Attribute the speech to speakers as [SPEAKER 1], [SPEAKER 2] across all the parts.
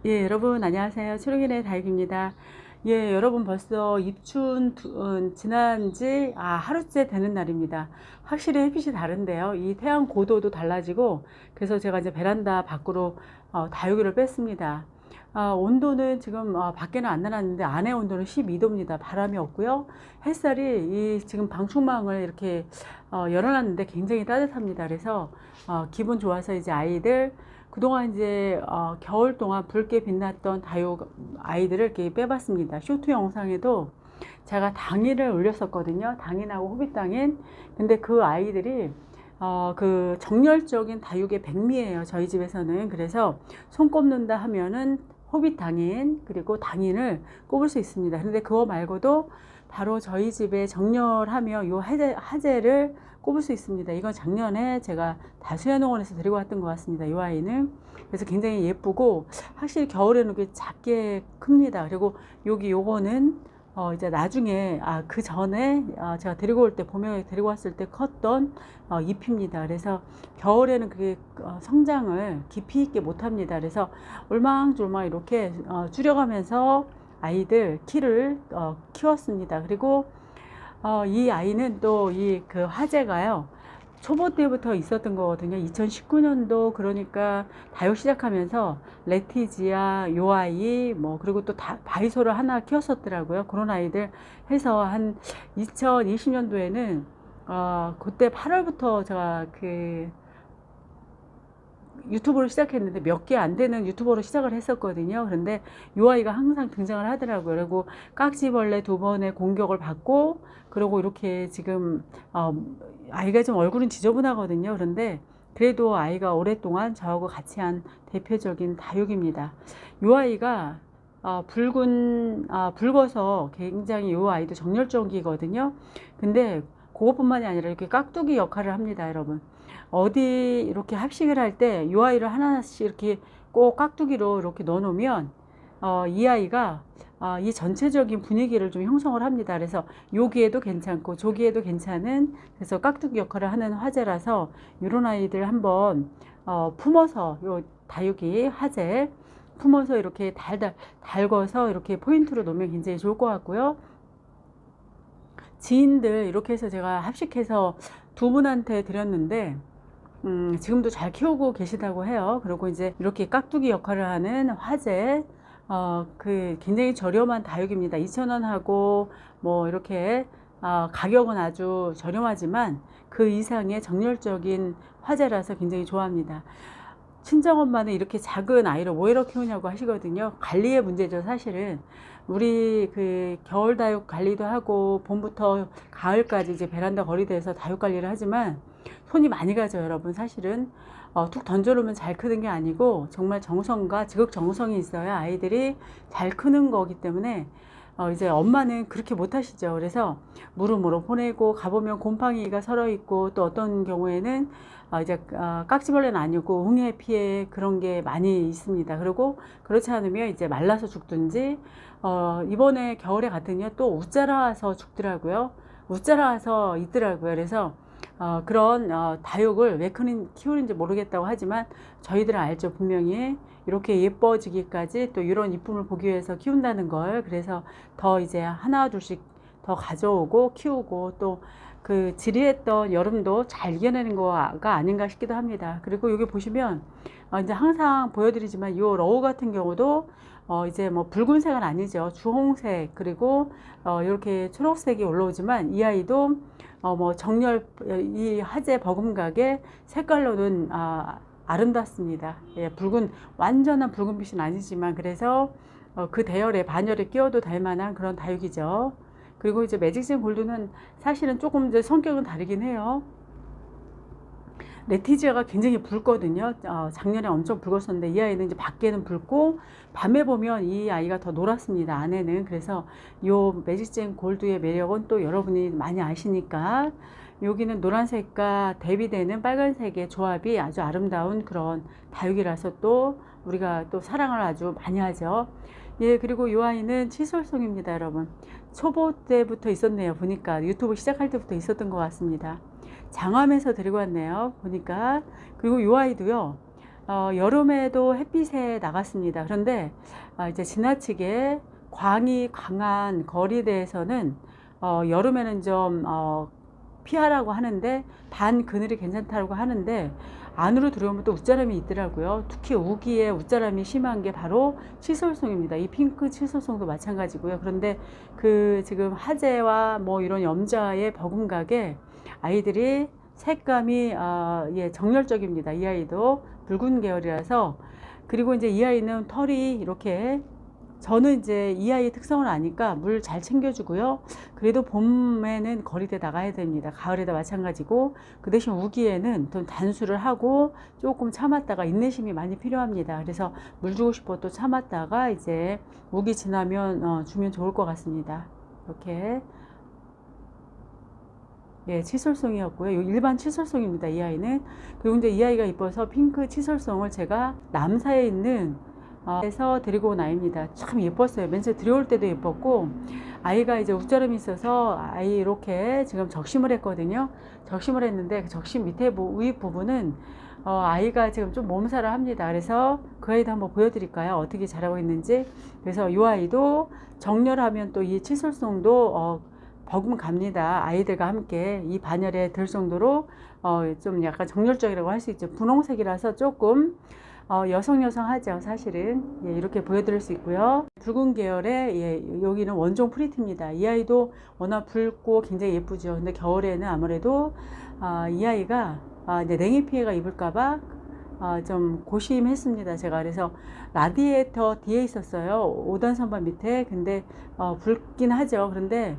[SPEAKER 1] 예, 여러분 안녕하세요. 초록이네 다육입니다. 예, 여러분 벌써 입춘 지난 지 하루째 되는 날입니다. 확실히 햇빛이 다른데요. 이 태양 고도도 달라지고 그래서 제가 이제 베란다 밖으로 다육이를 뺐습니다. 온도는 지금 밖에는 안 나왔는데 안에 온도는 12도입니다. 바람이 없고요. 햇살이 지금 방충망을 이렇게 열어놨는데 굉장히 따뜻합니다. 그래서 기분 좋아서 이제 아이들 그동안 이제 겨울 동안 붉게 빛났던 다육 아이들을 이렇게 빼봤습니다. 쇼트 영상에도 제가 당인을 올렸었거든요. 당인하고 호빗당인. 근데 그 아이들이 그 정열적인 다육의 백미예요. 저희 집에서는. 그래서 손 꼽는다 하면은 호빗당인 그리고 당인을 꼽을 수 있습니다. 근데 그거 말고도 바로 저희 집에 정렬하며 요 하재를 꼽을 수 있습니다. 이건 작년에 제가 다수야농원에서 데리고 왔던 것 같습니다. 이 아이는. 그래서 굉장히 예쁘고 확실히 겨울에는 게 작게 큽니다. 그리고 요거는 이제 나중에 그 전에 제가 데리고 올 때 봄에 데리고 왔을 때 컸던 잎입니다. 그래서 겨울에는 그게 성장을 깊이 있게 못합니다. 그래서 올망졸망 이렇게 줄여가면서 아이들 키를 키웠습니다. 그리고 이 아이는 또 그 화재가요. 초보 때부터 있었던 거거든요. 2019년도 그러니까 다육 시작하면서 레티지아 요 아이 뭐 그리고 또 바이소를 하나 키웠었더라고요. 그런 아이들 해서 한 2020년도에는 그때 8월부터 제가 그 유튜브를 시작했는데 몇 개 안 되는 유튜버로 시작을 했었거든요. 그런데 이 아이가 항상 등장을 하더라고요. 그리고 깍지벌레 2번의 공격을 받고 그리고 이렇게 지금 아이가 좀 얼굴은 지저분하거든요. 그런데 그래도 아이가 오랫동안 저하고 같이 한 대표적인 다육입니다. 이 아이가 붉어서 굉장히 이 아이도 정열적이거든요. 근데 그것뿐만이 아니라 이렇게 깍두기 역할을 합니다, 여러분. 어디 이렇게 합식을 할 때 이 아이를 하나씩 이렇게 꼭 깍두기로 이렇게 넣어 놓으면 이 아이가 이 전체적인 분위기를 좀 형성을 합니다. 그래서 여기에도 괜찮고 저기에도 괜찮은 그래서 깍두기 역할을 하는 화재라서 이런 아이들 한번 품어서 요 다육이 화재 품어서 이렇게 달궈서 이렇게 포인트로 놓으면 굉장히 좋을 것 같고요. 지인들 이렇게 해서 제가 합식해서 2분한테 드렸는데 지금도 잘 키우고 계시다고 해요. 그리고 이제 이렇게 깍두기 역할을 하는 화재 그 굉장히 저렴한 다육입니다. 2,000원 하고 뭐 이렇게 가격은 아주 저렴하지만 그 이상의 정열적인 화재라서 굉장히 좋아합니다. 친정엄마는 이렇게 작은 아이를 뭐이렇게 키우냐고 하시거든요. 관리의 문제죠, 사실은. 우리 그 겨울 다육 관리도 하고 봄부터 가을까지 이제 베란다 거리대에서 다육 관리를 하지만 손이 많이 가죠, 여러분. 사실은 툭 던져놓으면 잘 크는 게 아니고 정말 정성과 지극 정성이 있어야 아이들이 잘 크는 거기 때문에 이제 엄마는 그렇게 못 하시죠. 그래서 물음으로 보내고 가보면 곰팡이가 설어 있고 또 어떤 경우에는 이제 깍지벌레는 아니고 홍해 피해 그런 게 많이 있습니다. 그리고 그렇지 않으면 이제 말라서 죽든지 이번에 겨울에 갔더니 또 웃자라서 죽더라고요. 웃자라서 있더라고요. 그래서 그런 다육을 왜 키우는지 모르겠다고 하지만 저희들은 알죠. 분명히 이렇게 예뻐지기까지 또 이런 이쁨을 보기 위해서 키운다는 걸. 그래서 더 이제 하나 둘씩 더 가져오고 키우고 또 그 지리했던 여름도 잘 이겨내는 거가 아닌가 싶기도 합니다. 그리고 여기 보시면 이제 항상 보여드리지만 이 러우 같은 경우도 이제 뭐 붉은색은 아니죠. 주홍색 그리고 이렇게 초록색이 올라오지만 이 아이도 뭐 정렬 이 화재 버금가게 색깔로는 아름답습니다. 예, 완전한 붉은빛은 아니지만 그래서 그 대열에 반열에 끼워도 될 만한 그런 다육이죠. 그리고 이제 매직젠 골드는 사실은 조금 이제 성격은 다르긴 해요. 레티지아가 굉장히 붉거든요. 작년에 엄청 붉었었는데 이 아이는 이제 밖에는 붉고 밤에 보면 이 아이가 더 노랗습니다. 안에는. 그래서 요 매직젠 골드의 매력은 또 여러분이 많이 아시니까 여기는 노란색과 대비되는 빨간색의 조합이 아주 아름다운 그런 다육이라서 또 우리가 또 사랑을 아주 많이 하죠. 예, 그리고 이 아이는 칫솔송입니다, 여러분. 초보 때부터 있었네요. 보니까 유튜브 시작할 때부터 있었던 것 같습니다. 장암에서 데리고 왔네요. 보니까. 그리고 이 아이도요. 여름에도 햇빛에 나갔습니다. 그런데 이제 지나치게 광이 강한 거리대에서는 여름에는 좀 피하라고 하는데 반 그늘이 괜찮다고 하는데 안으로 들어오면 또 웃자람이 있더라고요. 특히 우기에 웃자람이 심한 게 바로 치솔송입니다. 이 핑크 치솔송도 마찬가지고요. 그런데 그 지금 화재와 뭐 이런 염자의 버금가게 아이들이 색감이 예, 정열적입니다. 이 아이도 붉은 계열이라서. 그리고 이제 이 아이는 털이 이렇게, 저는 이제 이 아이 특성을 아니까 물 잘 챙겨주고요. 그래도 봄에는 거리대 나가야 됩니다. 가을에도 마찬가지고. 그 대신 우기에는 좀 단수를 하고 조금 참았다가 인내심이 많이 필요합니다. 그래서 물 주고 싶어 또 참았다가 이제 우기 지나면 주면 좋을 것 같습니다. 이렇게. 예, 치솔송이었고요. 일반 치솔송입니다. 이 아이는. 그리고 이제 이 아이가 이뻐서 핑크 치솔송을 제가 남사에 있는 에서 데리고 온 아이입니다. 참 예뻤어요. 맨 처음 들여올 때도 예뻤고, 아이가 이제 웃자름이 있어서 아이 이렇게 지금 적심을 했거든요. 적심을 했는데 그 적심 밑에 윗 부분은 아이가 지금 좀 몸살을 합니다. 그래서 그 아이도 한번 보여드릴까요? 어떻게 자라고 있는지. 그래서 이 아이도 정렬하면 또 이 치솔송도 버금갑니다. 아이들과 함께 이 반열에 들 정도로 좀 약간 정열적이라고 할 수 있죠. 분홍색이라서 조금 여성하죠. 사실은. 예, 이렇게 보여드릴 수 있고요. 붉은 계열의, 예, 여기는 원종 프리티입니다. 이 아이도 워낙 붉고 굉장히 예쁘죠. 근데 겨울에는 아무래도 이 아이가 이제 냉해 피해가 입을까봐 좀 고심했습니다. 제가 그래서 라디에이터 뒤에 있었어요. 5단 선반 밑에. 근데 붉긴 하죠. 그런데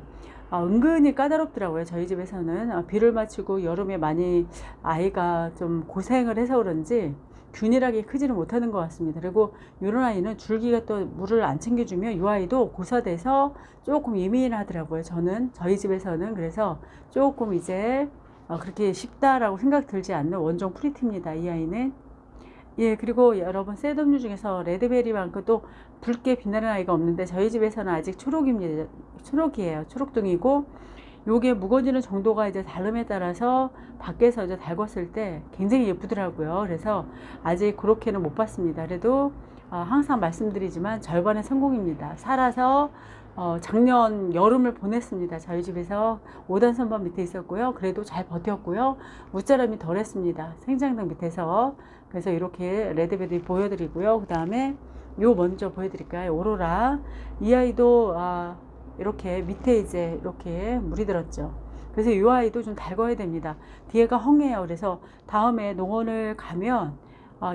[SPEAKER 1] 은근히 까다롭더라고요. 저희 집에서는 비를 맞추고 여름에 많이 아이가 좀 고생을 해서 그런지 균일하게 크지는 못하는 것 같습니다. 그리고 이런 아이는 줄기가 또 물을 안 챙겨주면 이 아이도 고사돼서 조금 예민하더라고요. 저희 집에서는. 그래서 조금 이제 그렇게 쉽다라고 생각 들지 않는 원종 프리티입니다. 이 아이는. 예, 그리고 여러분 셋업류 중에서 레드베리만큼 또 붉게 빛나는 아이가 없는데 저희 집에서는 아직 초록입니다. 초록이에요. 초록둥이고, 요게 묵어지는 정도가 이제 다름에 따라서 밖에서 이제 달궜을 때 굉장히 예쁘더라고요. 그래서 아직 그렇게는 못 봤습니다. 그래도 항상 말씀드리지만 절반의 성공입니다. 살아서 작년 여름을 보냈습니다. 저희 집에서 5단 선반 밑에 있었고요. 그래도 잘 버텼고요. 웃자람이 덜했습니다. 생장등 밑에서. 그래서 이렇게 레드베리 보여드리고요. 그 다음에 요 먼저 보여드릴까요? 오로라. 이 아이도 이렇게 밑에 이제 이렇게 물이 들었죠. 그래서 이 아이도 좀 달궈야 됩니다. 뒤에가 헝해요. 그래서 다음에 농원을 가면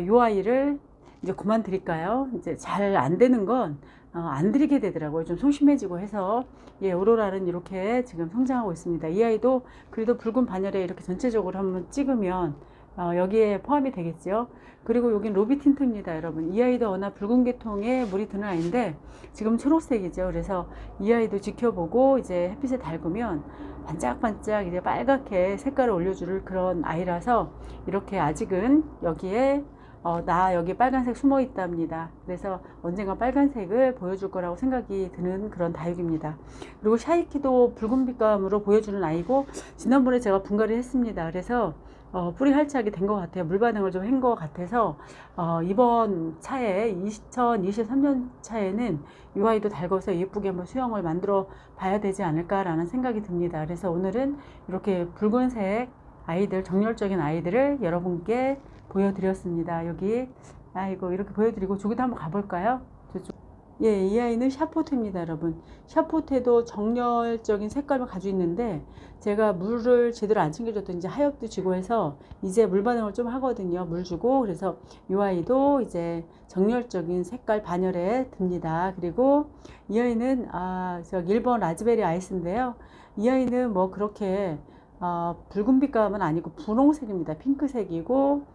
[SPEAKER 1] 이 아이를 이제 그만 드릴까요? 이제 잘 안 되는 건 안 드리게 되더라고요. 좀 소심해지고 해서. 예, 오로라는 이렇게 지금 성장하고 있습니다. 이 아이도 그래도 붉은 반열에 이렇게 전체적으로 한번 찍으면 여기에 포함이 되겠죠. 그리고 여긴 로비 틴트입니다. 여러분, 이 아이도 워낙 붉은 계통에 물이 드는 아이인데 지금 초록색이죠. 그래서 이 아이도 지켜보고 이제 햇빛에 달구면 반짝반짝 이제 빨갛게 색깔을 올려줄 그런 아이라서 이렇게 아직은 여기에 나 여기 빨간색 숨어 있답니다. 그래서 언젠가 빨간색을 보여줄 거라고 생각이 드는 그런 다육입니다. 그리고 샤이키도 붉은 빛감으로 보여주는 아이고, 지난번에 제가 분갈이 했습니다. 그래서 뿌리 활착이 된 것 같아요. 물 반응을 좀 한 것 같아서 이번 차에 2023년 차에는 이 아이도 달궈서 예쁘게 한번 수영을 만들어 봐야 되지 않을까라는 생각이 듭니다. 그래서 오늘은 이렇게 붉은색 아이들, 정열적인 아이들을 여러분께 보여드렸습니다. 여기 아이고 이렇게 보여드리고 저기도 한번 가볼까요? 저쪽. 예, 이 아이는 샤포테입니다. 여러분, 샤포테도 정열적인 색깔을 가지고 있는데 제가 물을 제대로 안 챙겨줬더니 이제 하엽도 지고 해서 이제 물 반응을 좀 하거든요. 물 주고. 그래서 이 아이도 이제 정열적인 색깔 반열에 듭니다. 그리고 이 아이는 저 일본 라즈베리 아이스인데요. 이 아이는 뭐 그렇게 붉은 빛감은 아니고 분홍색입니다. 핑크색이고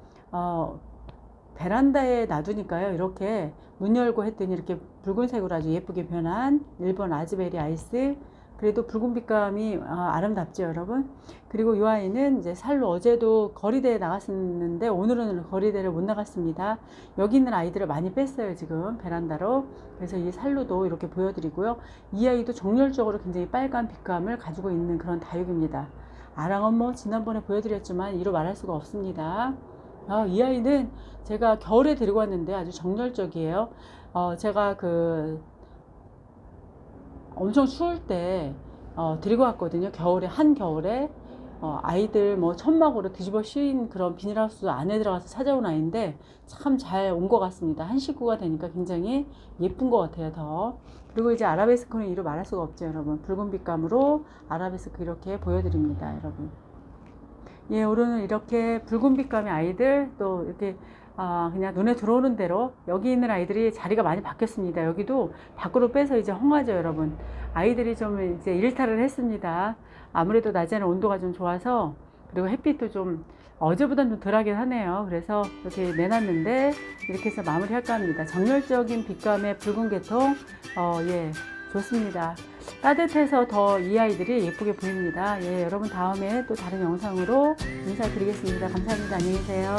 [SPEAKER 1] 베란다에 놔두니까요. 이렇게 문 열고 했더니 이렇게 붉은색으로 아주 예쁘게 변한 일본 라즈베리 아이스. 그래도 붉은 빛감이 아름답죠, 여러분. 그리고 이 아이는 이제 살로 어제도 거리대에 나갔었는데 오늘은 거리대를 못 나갔습니다. 여기 있는 아이들을 많이 뺐어요, 지금 베란다로. 그래서 이 살로도 이렇게 보여드리고요. 이 아이도 정열적으로 굉장히 빨간 빛감을 가지고 있는 그런 다육입니다. 아랑은 뭐 지난번에 보여드렸지만 이로 말할 수가 없습니다. 이 아이는 제가 겨울에 데리고 왔는데 아주 정열적이에요. 제가 엄청 추울 때 데리고 왔거든요. 겨울에, 한겨울에. 아이들 뭐 천막으로 뒤집어 씌인 그런 비닐하우스 안에 들어가서 찾아온 아이인데 참 잘 온 것 같습니다. 한 식구가 되니까 굉장히 예쁜 것 같아요, 더. 그리고 이제 아라베스크는 이루 말할 수가 없죠, 여러분. 붉은 빛감으로 아라베스크 이렇게 보여드립니다, 여러분. 예, 오늘은 이렇게 붉은 빛감의 아이들, 또 이렇게 그냥 눈에 들어오는 대로 여기 있는 아이들이 자리가 많이 바뀌었습니다. 여기도 밖으로 빼서 이제 헝하죠, 여러분. 아이들이 좀 이제 일탈을 했습니다. 아무래도 낮에는 온도가 좀 좋아서, 그리고 햇빛도 좀 어제보다는 좀 덜하긴 하네요. 그래서 이렇게 내놨는데 이렇게 해서 마무리 할까 합니다. 정열적인 빛감의 붉은 계통, 예, 좋습니다. 따뜻해서 더 이 아이들이 예쁘게 보입니다. 예, 여러분 다음에 또 다른 영상으로 인사드리겠습니다. 감사합니다. 안녕히 계세요.